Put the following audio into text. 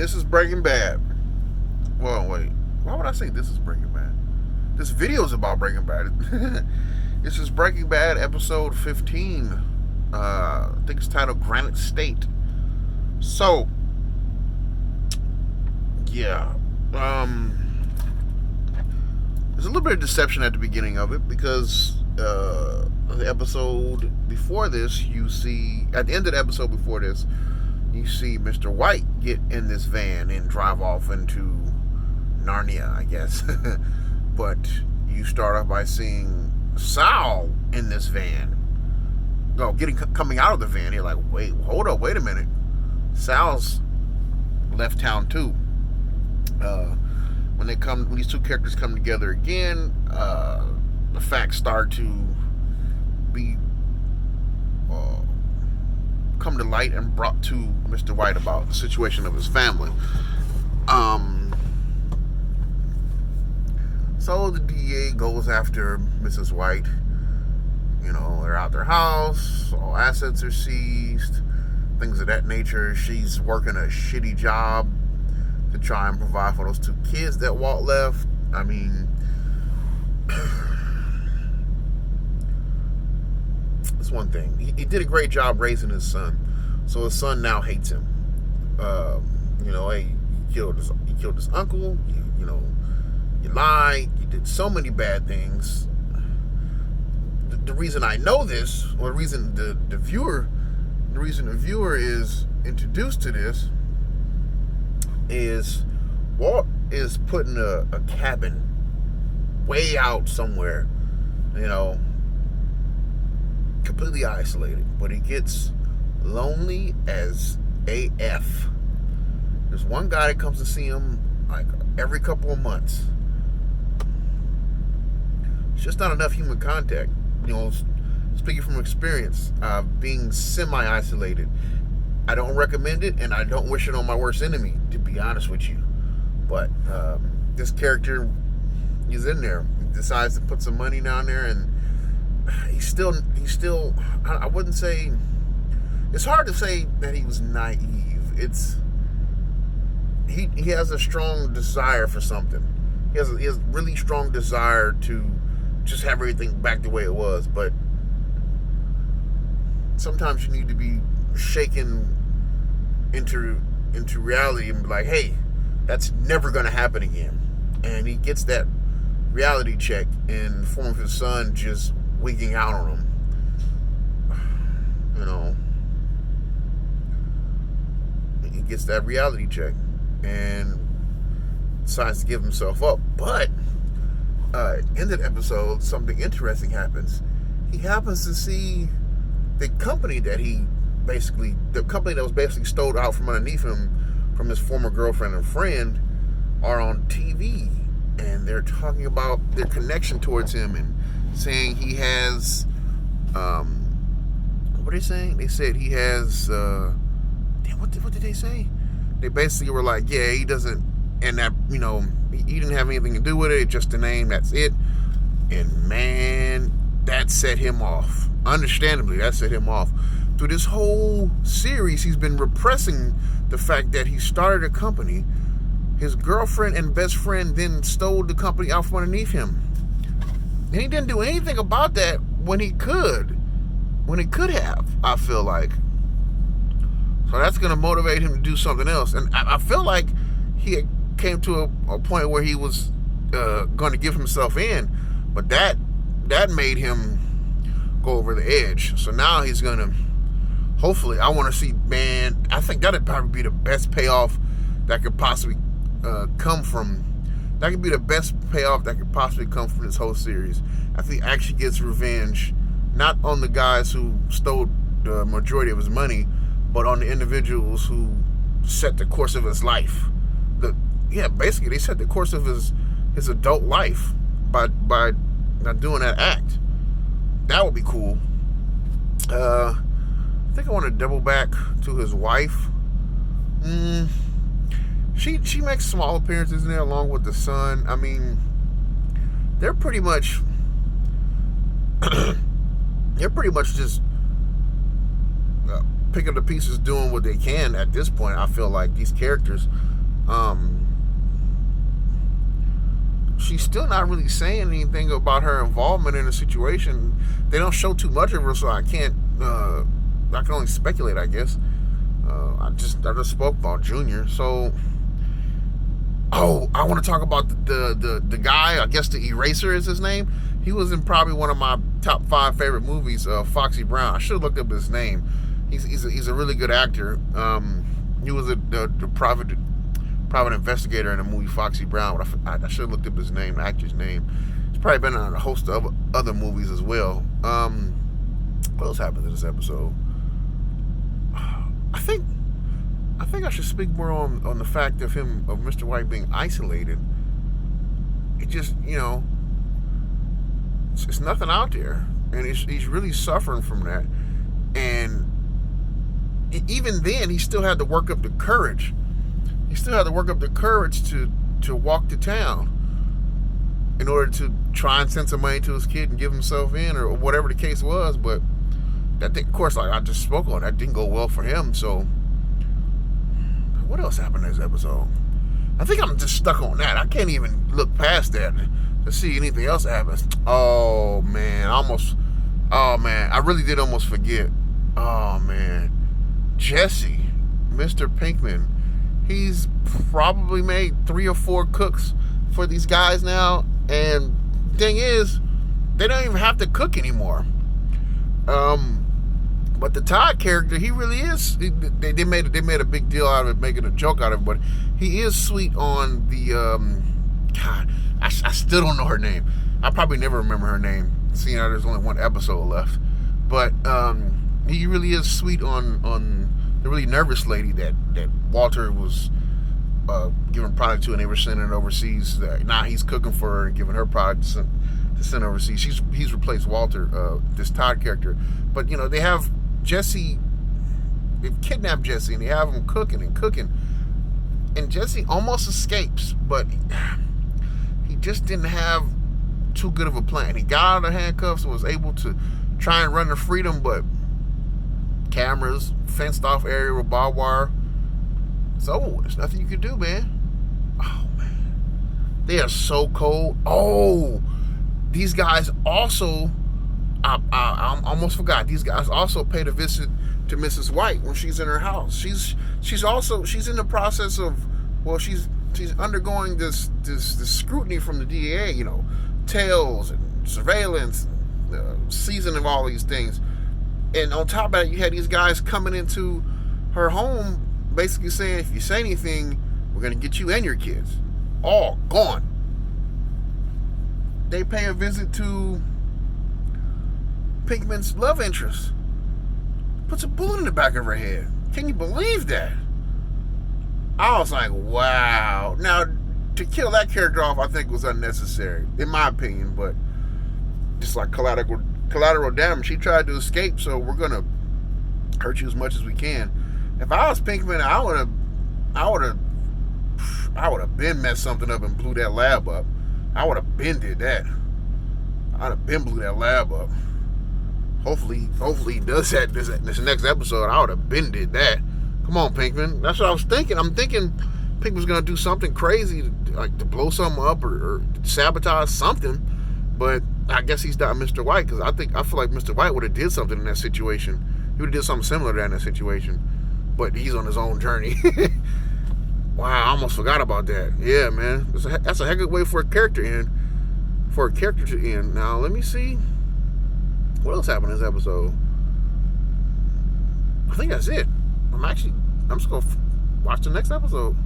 This is Breaking Bad. Well, wait. Why would I say this is Breaking Bad? This video is about Breaking Bad. This is Breaking Bad episode 15. I think it's titled Granite State. So, yeah. There's a little bit of deception at the beginning of it because the episode before this, you see, at the end of the episode before this, you see Mr. White get in this van and drive off into Narnia, I guess. But you start off by seeing Sal in this van. No, coming out of the van. You're like, wait, hold up, wait a minute. Sal's left town too. When these two characters come together again, the facts start to be come to light and brought to Mr. White about the situation of his family. So the DA goes after Mrs. White. You know, they're out their house, all assets are seized, things of that nature. She's working a shitty job to try and provide for those two kids that Walt left. I mean, it's one thing. He did a great job raising his son, so his son now hates him. You know, hey, you killed his uncle. You know, you lied. You did so many bad things. The reason I know this, or the reason the viewer is introduced to this, is Walt is putting a cabin way out somewhere, you know, completely isolated. But he gets lonely as AF. There's one guy that comes to see him like every couple of months. It's just not enough human contact. You know, speaking from experience, being semi-isolated, I don't recommend it, and I don't wish it on my worst enemy, to be honest with you. But this character, he's in there. He decides to put some money down there, and he's still. I wouldn't say. It's hard to say that he was naive. He has a strong desire for something. He has a really strong desire to just have everything back the way it was. But sometimes you need to be shaken into reality and be like, hey, that's never going to happen again. And he gets that reality check in the form of his son just winking out on him. You know, he gets that reality check and decides to give himself up. But end of the episode, something interesting happens. He happens to see the company that was basically stole out from underneath him from his former girlfriend and friend are on TV, and they're talking about their connection towards him and saying he has what are they saying? They said he has what did they say? They basically were like, yeah, he doesn't, and that, you know, he didn't have anything to do with it, just a name, that's it. And man, that set him off. Understandably, that set him off. Through this whole series, he's been repressing the fact that he started a company. His girlfriend and best friend then stole the company out from underneath him. And he didn't do anything about that when he could have, I feel like. So that's going to motivate him to do something else. And I feel like he came to a point where he was going to give himself in. But that made him go over the edge. So now he's going to, hopefully, I want to see, man, I think that'd probably be the best payoff that could possibly come from, that could be the best payoff that could possibly come from this whole series. I think he actually gets revenge, not on the guys who stole the majority of his money, but on the individuals who set the course of his life. Basically, they set the course of his adult life by doing that act. That would be cool. I think I want to double back to his wife. She makes small appearances in there along with the son. I mean, they're pretty much just pick up the pieces, doing what they can at this point. I feel like these characters, she's still not really saying anything about her involvement in the situation. They don't show too much of her, so I can't. I can only speculate, I guess. I just spoke about Junior, so. Oh, I want to talk about the guy. I guess the Eraser is his name. He was in probably one of my top 5 favorite movies, Foxy Brown. I should have looked up his name. He's a really good actor. He was the private investigator in the movie Foxy Brown. I should have looked up his name, the actor's name. He's probably been on a host of other movies as well. What else happened in this episode? I think I should speak more on the fact of Mr. White being isolated. It just, it's nothing out there, and he's really suffering from that. And even then, he still had to work up the courage. He still had to work up the courage to walk to town in order to try and send some money to his kid and give himself in, or whatever the case was. But that thing, of course, like I just spoke on, that didn't go well for him. So what else happened in this episode? I think I'm just stuck on that. I can't even look past that to see anything else that happens. Oh man, I really did almost forget. Oh man, Jesse, Mr. Pinkman, he's probably made 3 or 4 cooks for these guys now, and the thing is, they don't even have to cook anymore. But the Todd character, he really is. They made a big deal out of it, making a joke out of it. But he is sweet on the. God, I still don't know her name. I probably never remember her name, seeing how there's only 1 episode left. But he really is sweet on the really nervous lady that Walter was giving product to, and they were sending it overseas. Now he's cooking for her and giving her product to send overseas. He's replaced Walter, this Todd character. But they have Jesse. They've kidnapped Jesse and they have him cooking, and Jesse almost escapes, but he just didn't have too good of a plan. He got out of the handcuffs and was able to try and run to freedom, but cameras, fenced off area with barbed wire. So there's nothing you can do, man. Oh man, they are so cold. Oh, these guys also. I almost forgot. These guys also paid a visit to Mrs. White when she's in her house. She's in the process of, well, she's undergoing this scrutiny from the DEA. Tails and surveillance, season of all these things. And on top of that, you had these guys coming into her home, basically saying, if you say anything, we're gonna get you and your kids all gone. They pay a visit to Pinkman's love interest, puts a bullet in the back of her head. Can you believe that? I was like, wow. Now, to kill that character off, I think was unnecessary, in my opinion. But just like collateral damage, she tried to escape, so we're gonna hurt you as much as we can. If I was Pinkman, I would have been messed something up and blew that lab up. I would have been did that. I'd have been blew that lab up. Hopefully he does that this next episode. I would have been did that. Come on, Pinkman. That's what I was thinking. I'm thinking Pinkman's gonna do something crazy, to blow something up or sabotage something. But I guess he's not Mr. White, because I feel like Mr. White would have did something in that situation. He would have did something similar to that in that situation. But he's on his own journey. Wow, I almost forgot about that. Yeah, man. That's a heck of a way for a character to end. Now, let me see. What else happened in this episode? I think that's it. I'm just going to watch the next episode.